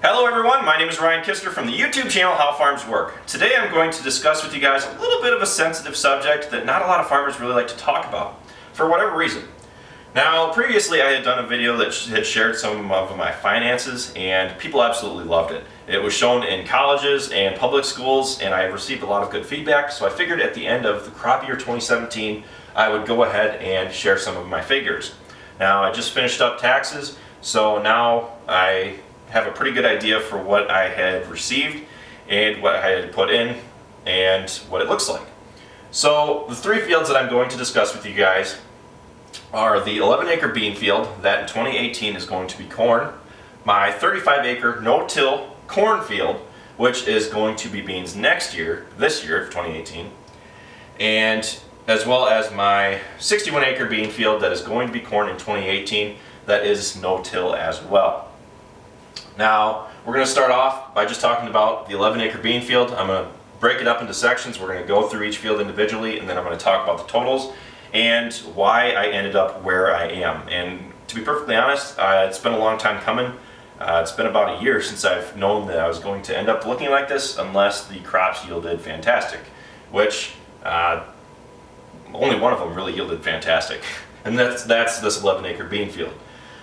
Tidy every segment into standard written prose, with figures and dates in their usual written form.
Hello everyone, my name is Ryan Kister from the YouTube channel How Farms Work. Today I'm going to discuss with you guys a little bit of a sensitive subject that not a lot of farmers really like to talk about, for whatever reason. Now, previously I had done a video that had shared some of my finances and people absolutely loved it. It was shown in colleges and public schools and I received a lot of good feedback, so I figured at the end of the crop year 2017 I would go ahead and share some of my figures. Now, I just finished up taxes, so now I have a pretty good idea for what I had received and what I had put in and what it looks like. So the three fields that I'm going to discuss with you guys are the 11-acre bean field that in 2018 is going to be corn, my 35-acre no-till corn field, which is going to be beans this year, 2018, and as well as my 61-acre bean field that is going to be corn in 2018 that is no-till as well. Now, we're going to start off by just talking about the 11-acre bean field. I'm going to break it up into sections. We're going to go through each field individually, and then I'm going to talk about the totals and why I ended up where I am. And to be perfectly honest, it's been a long time coming. It's been about a year since I've known that I was going to end up looking like this unless the crops yielded fantastic, which only one of them really yielded fantastic, and that's this 11-acre bean field.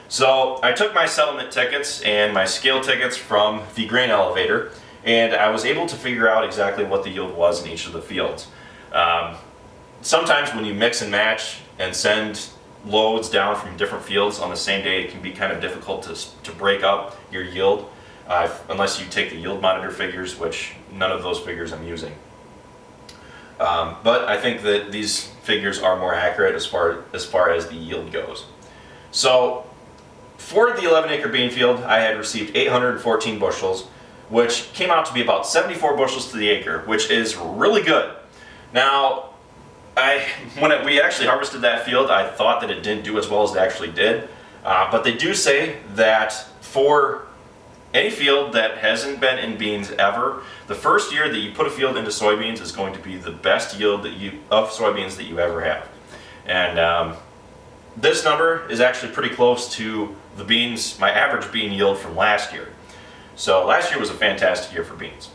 So I took my settlement tickets and my scale tickets from the grain elevator, and I was able to figure out exactly what the yield was in each of the fields. Sometimes when you mix and match and send loads down from different fields on the same day, it can be kind of difficult to break up your yield unless you take the yield monitor figures, which none of those figures I'm using. But I think that these figures are more accurate as far as the yield goes. So for the 11-acre bean field, I had received 814 bushels, which came out to be about 74 bushels to the acre, which is really good. Now, when we actually harvested that field, I thought that it didn't do as well as it actually did. But they do say that for any field that hasn't been in beans ever, the first year that you put a field into soybeans is going to be the best yield of soybeans that you ever have. And this number is actually pretty close to the beans, my average bean yield from last year. So last year was a fantastic year for beans.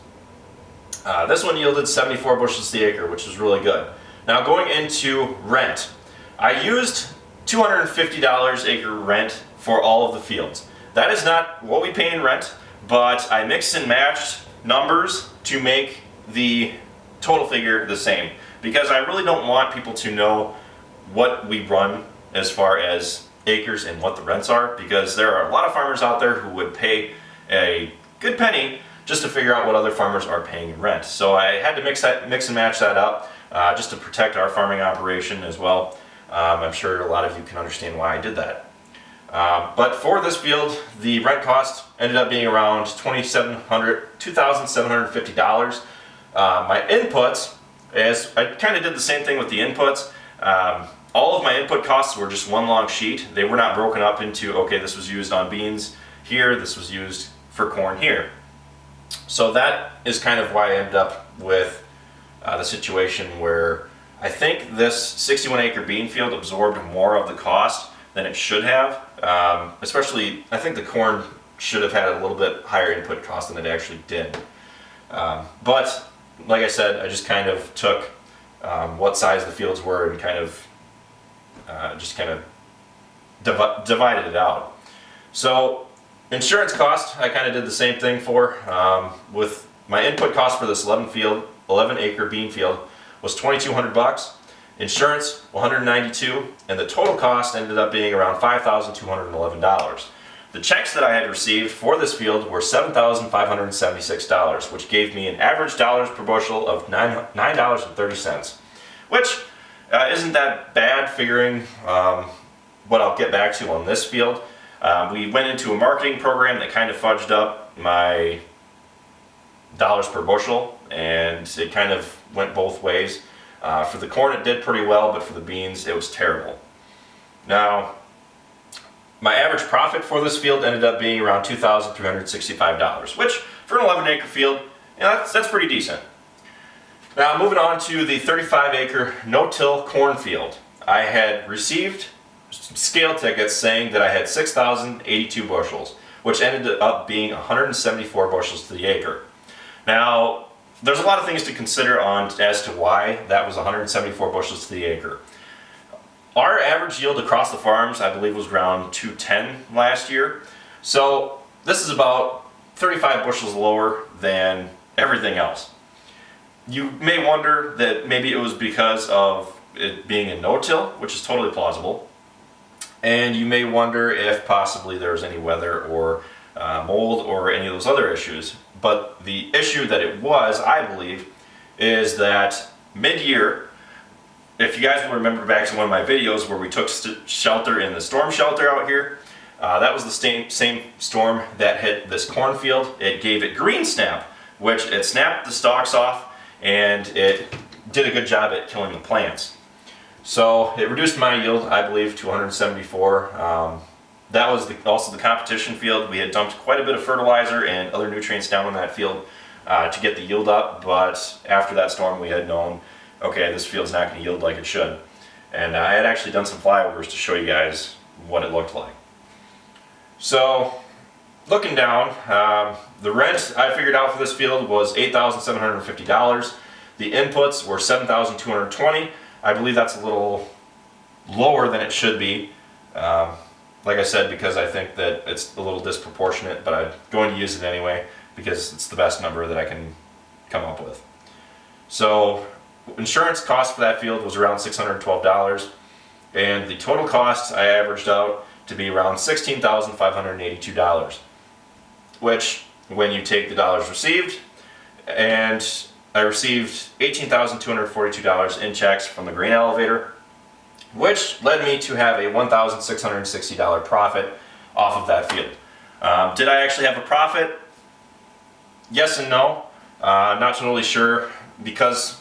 This one yielded 74 bushels to the acre, which is really good. Now going into rent, I used $250 acre rent for all of the fields. That is not what we pay in rent, but I mixed and matched numbers to make the total figure the same, because I really don't want people to know what we run as far as acres and what the rents are, because there are a lot of farmers out there who would pay a good penny just to figure out what other farmers are paying in rent. So I had to mix and match that up just to protect our farming operation as well. I'm sure a lot of you can understand why I did that. But for this field, the rent cost ended up being around $2,750. My inputs, as I kind of did the same thing with the inputs, all of my input costs were just one long sheet. They were not broken up into, okay, this was used on beans here, this was used for corn here. So that is kind of why I ended up with the situation where I think this 61-acre bean field absorbed more of the cost than it should have. Especially, I think the corn should have had a little bit higher input cost than it actually did. But like I said, I just kind of took what size the fields were and kind of divided it out. So insurance cost, I kind of did the same thing for. With my input cost for this 11-acre bean field was $2,200. Insurance, $192, and the total cost ended up being around $5,211. The checks that I had received for this field were $7,576, which gave me an average dollars per bushel of $9.30, which isn't that bad figuring what I'll get back to on this field. We went into a marketing program that kind of fudged up my dollars per bushel, and it kind of went both ways. For the corn it did pretty well, but for the beans it was terrible. Now, my average profit for this field ended up being around $2,365, which for an 11-acre field, that's pretty decent. Now moving on to the 35-acre no-till corn field. I had received scale tickets saying that I had 6,082 bushels, which ended up being 174 bushels to the acre. Now, there's a lot of things to consider on as to why that was 174 bushels to the acre. Our average yield across the farms, I believe, was around 210 last year. So this is about 35 bushels lower than everything else. You may wonder that maybe it was because of it being a no-till, which is totally plausible. And you may wonder if possibly there was any weather or mold or any of those other issues. But the issue that it was, I believe, is that mid-year, if you guys will remember back to one of my videos where we took shelter in the storm shelter out here, that was the same storm that hit this cornfield. It gave it green snap, which it snapped the stalks off and it did a good job at killing the plants. So it reduced my yield, I believe, to 174. That was also the competition field. We had dumped quite a bit of fertilizer and other nutrients down on that field to get the yield up, but after that storm we had known, okay, this field's not going to yield like it should. And I had actually done some flyovers to show you guys what it looked like. So, looking down, the rent I figured out for this field was $8,750. The inputs were $7,220. I believe that's a little lower than it should be. Like I said, because I think that it's a little disproportionate, but I'm going to use it anyway because it's the best number that I can come up with. So, insurance cost for that field was around $612, and the total cost I averaged out to be around $16,582, which, when you take the dollars received, and I received $18,242 in checks from the grain elevator, which led me to have a $1,660 profit off of that field. Did I actually have a profit? Yes and no. Not totally sure because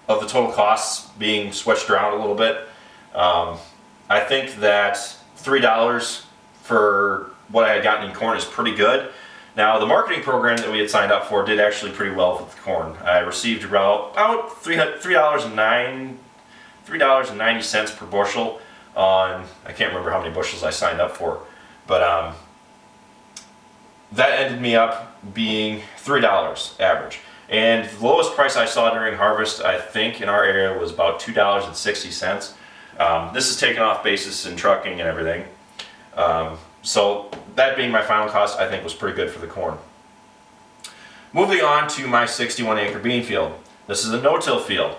of the total costs being switched around a little bit. I think that $3 for what I had gotten in corn is pretty good. Now, the marketing program that we had signed up for did actually pretty well with the corn. I received about $3.90 per bushel on, I can't remember how many bushels I signed up for, but that ended me up being $3 average. And the lowest price I saw during harvest, I think, in our area was about $2.60. This is taken off basis in trucking and everything. So that being my final cost, I think was pretty good for the corn. Moving on to my 61-acre bean field. This is a no-till field.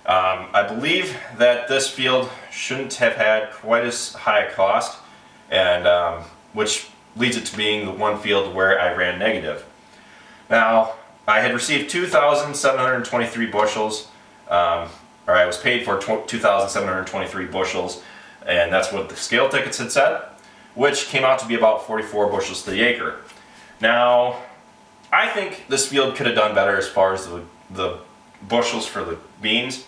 I believe that this field shouldn't have had quite as high a cost, and which leads it to being the one field where I ran negative. Now, I had received 2,723 bushels, or I was paid for 2,723 bushels, and that's what the scale tickets had said, which came out to be about 44 bushels to the acre. Now, I think this field could have done better as far as the bushels for the beans.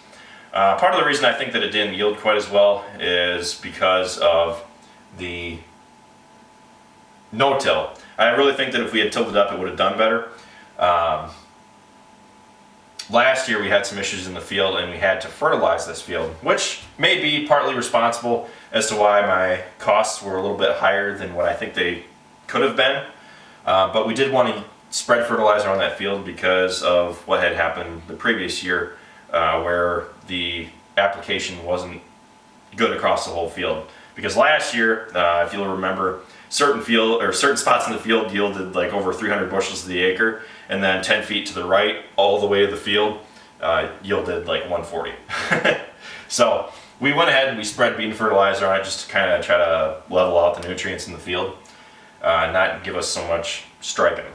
Part of the reason I think that it didn't yield quite as well is because of the no-till. I really think that if we had tilled it up, it would have done better. Last year we had some issues in the field and we had to fertilize this field, which may be partly responsible as to why my costs were a little bit higher than what I think they could have been. But we did want to spread fertilizer on that field because of what had happened the previous year, where the application wasn't good across the whole field. Because last year, if you'll remember, certain spots in the field yielded like over 300 bushels to the acre, and then 10 feet to the right, all the way to the field, yielded like 140. So we went ahead and we spread bean fertilizer on it just to kind of try to level out the nutrients in the field, not give us so much striping.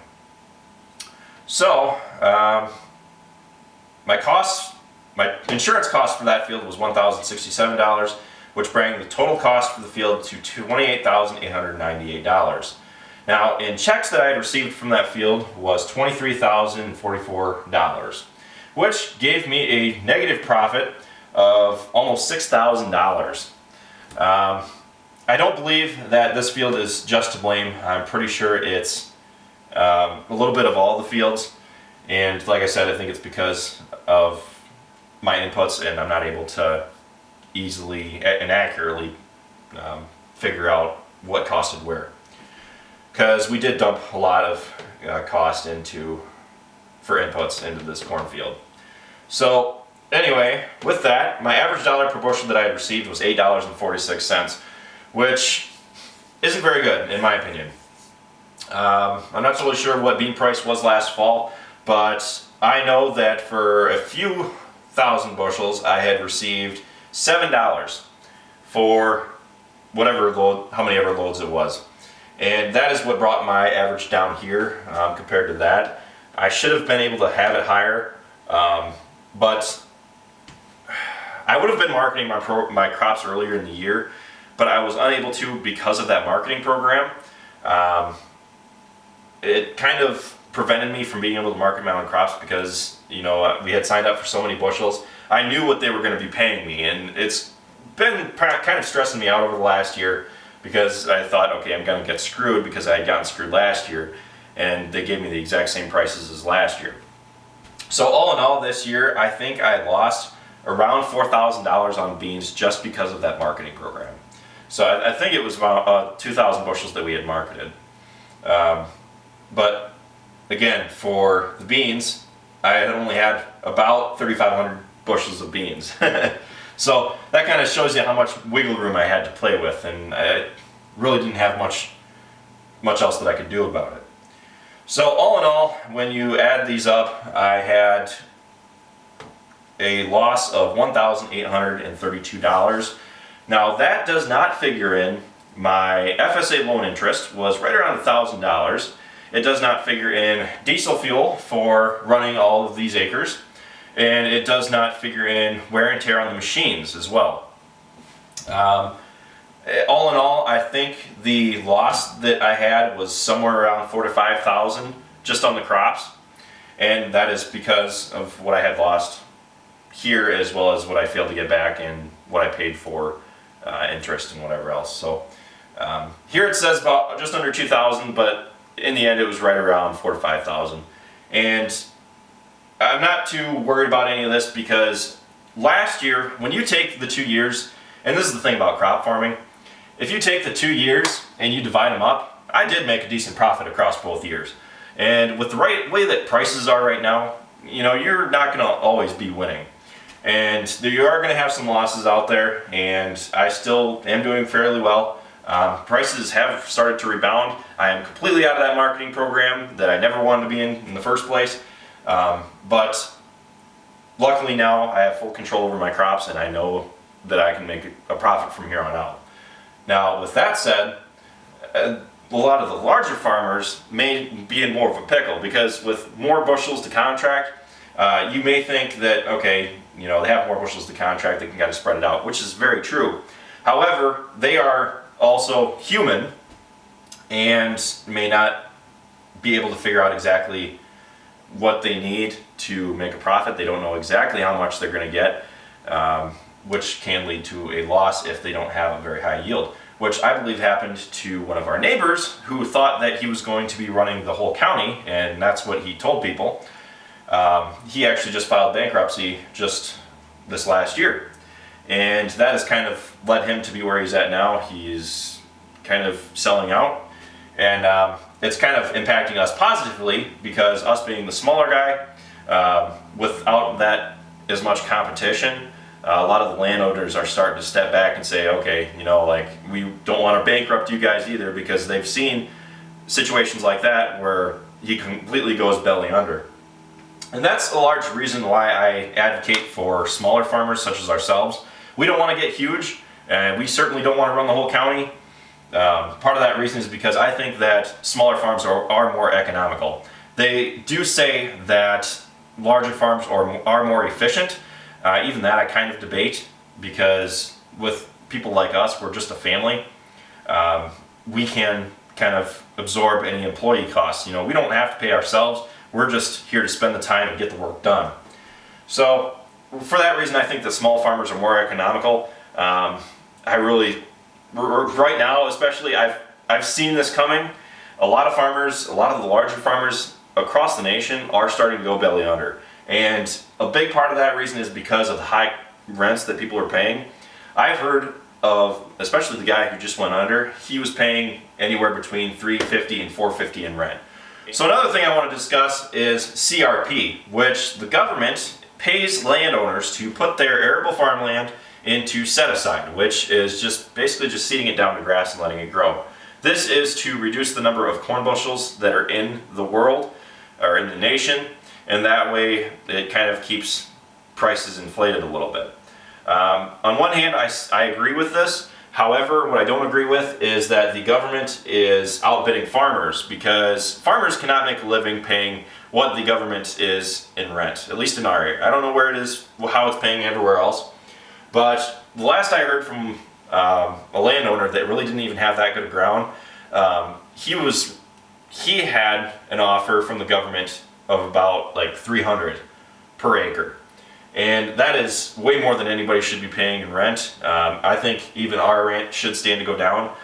So my insurance cost for that field was $1,067, which brought the total cost for the field to $28,898. Now, in checks that I had received from that field was $23,044, which gave me a negative profit of almost $6,000. I don't believe that this field is just to blame. I'm pretty sure it's a little bit of all the fields, and like I said, I think it's because of my inputs, and I'm not able to easily and accurately figure out what costed where. because we did dump a lot of cost for inputs into this cornfield. So anyway, with that, my average dollar per bushel that I had received was $8.46, which isn't very good in my opinion. I'm not totally sure what bean price was last fall, but I know that for a few thousand bushels I had received $7 for whatever load, how many ever loads it was. And that is what brought my average down here compared to that. I should have been able to have it higher, but I would have been marketing my crops earlier in the year, but I was unable to because of that marketing program. It kind of prevented me from being able to market my own crops because, you know, we had signed up for so many bushels. I knew what they were going to be paying me, and it's been kind of stressing me out over the last year because I thought, okay, I'm going to get screwed because I had gotten screwed last year, and they gave me the exact same prices as last year. So all in all, this year, I think I lost around $4,000 on beans just because of that marketing program. So I think it was about 2,000 bushels that we had marketed. But again, for the beans, I had only had about 3,500 bushels of beans. So that kind of shows you how much wiggle room I had to play with, and I really didn't have much else that I could do about it. So all in all, when you add these up, I had a loss of $1,832. Now that does not figure in my FSA loan interest, was right around $1,000. It does not figure in diesel fuel for running all of these acres, and it does not figure in wear and tear on the machines as well. All in all, I think the loss that I had was somewhere around $4,000 to $5,000 just on the crops, and that is because of what I had lost here as well as what I failed to get back and what I paid for interest and whatever else. So here it says about just under 2,000, but in the end it was right around 4,000 to 5,000. And I'm not too worried about any of this because last year, when you take the 2 years, and this is the thing about crop farming, if you take the 2 years and you divide them up, I did make a decent profit across both years. And with the right way that prices are right now, you know, you're not going to always be winning. And you are going to have some losses out there, and I still am doing fairly well. Prices have started to rebound. I am completely out of that marketing program that I never wanted to be in the first place. But luckily now I have full control over my crops, and I know that I can make a profit from here on out. Now with that said, a lot of the larger farmers may be in more of a pickle because with more bushels to contract, you may think that, okay, you know, they have more bushels to contract, they can kind of spread it out, which is very true. However, they are also human and may not be able to figure out exactly what they need to make a profit. They don't know exactly how much they're going to get, which can lead to a loss if they don't have a very high yield, which I believe happened to one of our neighbors who thought that he was going to be running the whole county, and that's what he told people. He actually just filed bankruptcy just this last year, and that has kind of led him to be where he's at now. He's kind of selling out, and it's kind of impacting us positively because us being the smaller guy, without that as much competition, a lot of the landowners are starting to step back and say, okay, you know, like, we don't want to bankrupt you guys either, because they've seen situations like that where he completely goes belly under. And that's a large reason why I advocate for smaller farmers such as ourselves. We don't want to get huge, and we certainly don't want to run the whole county. Part of that reason is because I think that smaller farms are more economical. They do say that larger farms are more efficient. Even that I kind of debate, because with people like us, we're just a family. We can kind of absorb any employee costs. You know, we don't have to pay ourselves. We're just here to spend the time and get the work done. So for that reason, I think that small farmers are more economical. Right now especially, I've seen this coming. A lot of the larger farmers across the nation are starting to go belly under. And a big part of that reason is because of the high rents that people are paying. I've heard of, especially the guy who just went under, he was paying anywhere between $350 and $450 in rent. So another thing I want to discuss is CRP, which the government pays landowners to put their arable farmland into set-aside, which is just basically just seeding it down to grass and letting it grow. This is to reduce the number of corn bushels that are in the world, or in the nation, and that way it kind of keeps prices inflated a little bit. On one hand, I agree with this. However, what I don't agree with is that the government is outbidding farmers, because farmers cannot make a living paying what the government is in rent, at least in our area. I don't know where it is, how it's paying everywhere else, but the last I heard from a landowner that really didn't even have that good of ground, he had an offer from the government of about like $300 per acre. And that is way more than anybody should be paying in rent. I think even our rent should stand to go down,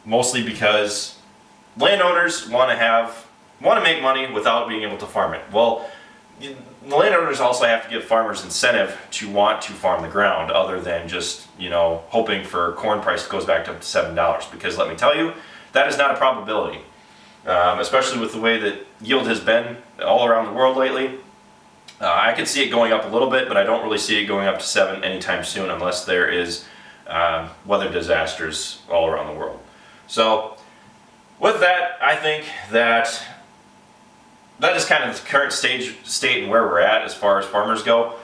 mostly because landowners want to make money without being able to farm it. Well, the landowners also have to give farmers incentive to want to farm the ground, other than just, hoping for corn price goes back up to $7. Because let me tell you, that is not a probability, especially with the way that yield has been all around the world lately. I could see it going up a little bit, but I don't really see it going up to 7 anytime soon, unless there is weather disasters all around the world. So with that, I think that is kind of the current state and where we're at as far as farmers go.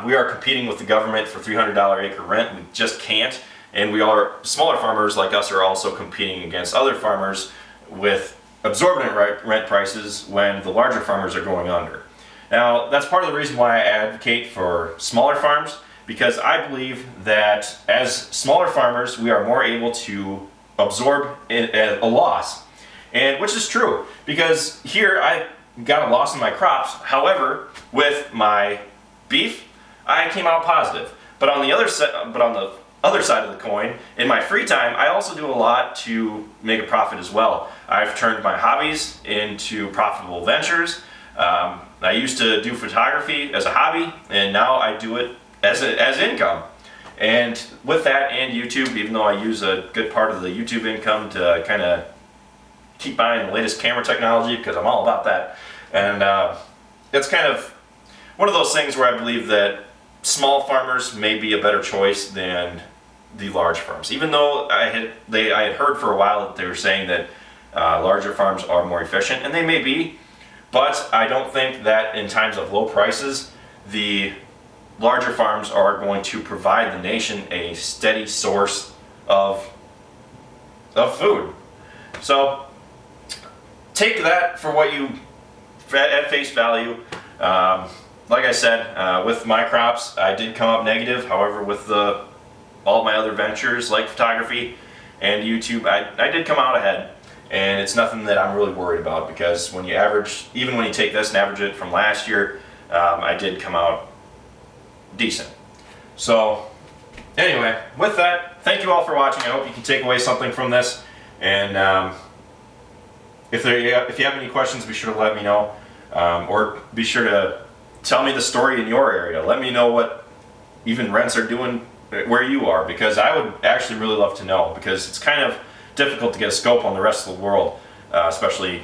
We are competing with the government for $300 acre rent. We just can't. And smaller farmers like us are also competing against other farmers with exorbitant rent prices when the larger farmers are going under. Now, that's part of the reason why I advocate for smaller farms, because I believe that as smaller farmers, we are more able to absorb a loss. And which is true, because here I got a loss in my crops. However, with my beef, I came out positive. But on the other side of the coin, in my free time, I also do a lot to make a profit as well. I've turned my hobbies into profitable ventures. I used to do photography as a hobby, and now I do it as income. And with that and YouTube, even though I use a good part of the YouTube income to kind of keep buying the latest camera technology, because I'm all about that. And it's kind of one of those things where I believe that small farmers may be a better choice than the large farms. Even though I had heard for a while that they were saying that larger farms are more efficient, and they may be. But I don't think that in times of low prices, the larger farms are going to provide the nation a steady source of food. So take that for what you at face value. Like I said, with my crops, I did come up negative. However, with all my other ventures like photography and YouTube, I did come out ahead. And it's nothing that I'm really worried about, because when you average, even when you take this and average it from last year, I did come out decent. So anyway, with that, thank you all for watching. I hope you can take away something from this. And if you have any questions, be sure to let me know, or be sure to tell me the story in your area. Let me know what even rents are doing where you are, because I would actually really love to know, because it's kind of difficult to get a scope on the rest of the world, especially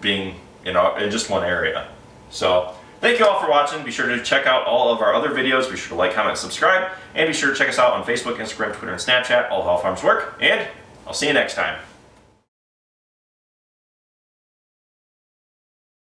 being in just one area. So thank you all for watching. Be sure to check out all of our other videos. Be sure to like, comment, subscribe, and be sure to check us out on Facebook, Instagram, Twitter, and Snapchat, all how farms work. And I'll see you next time.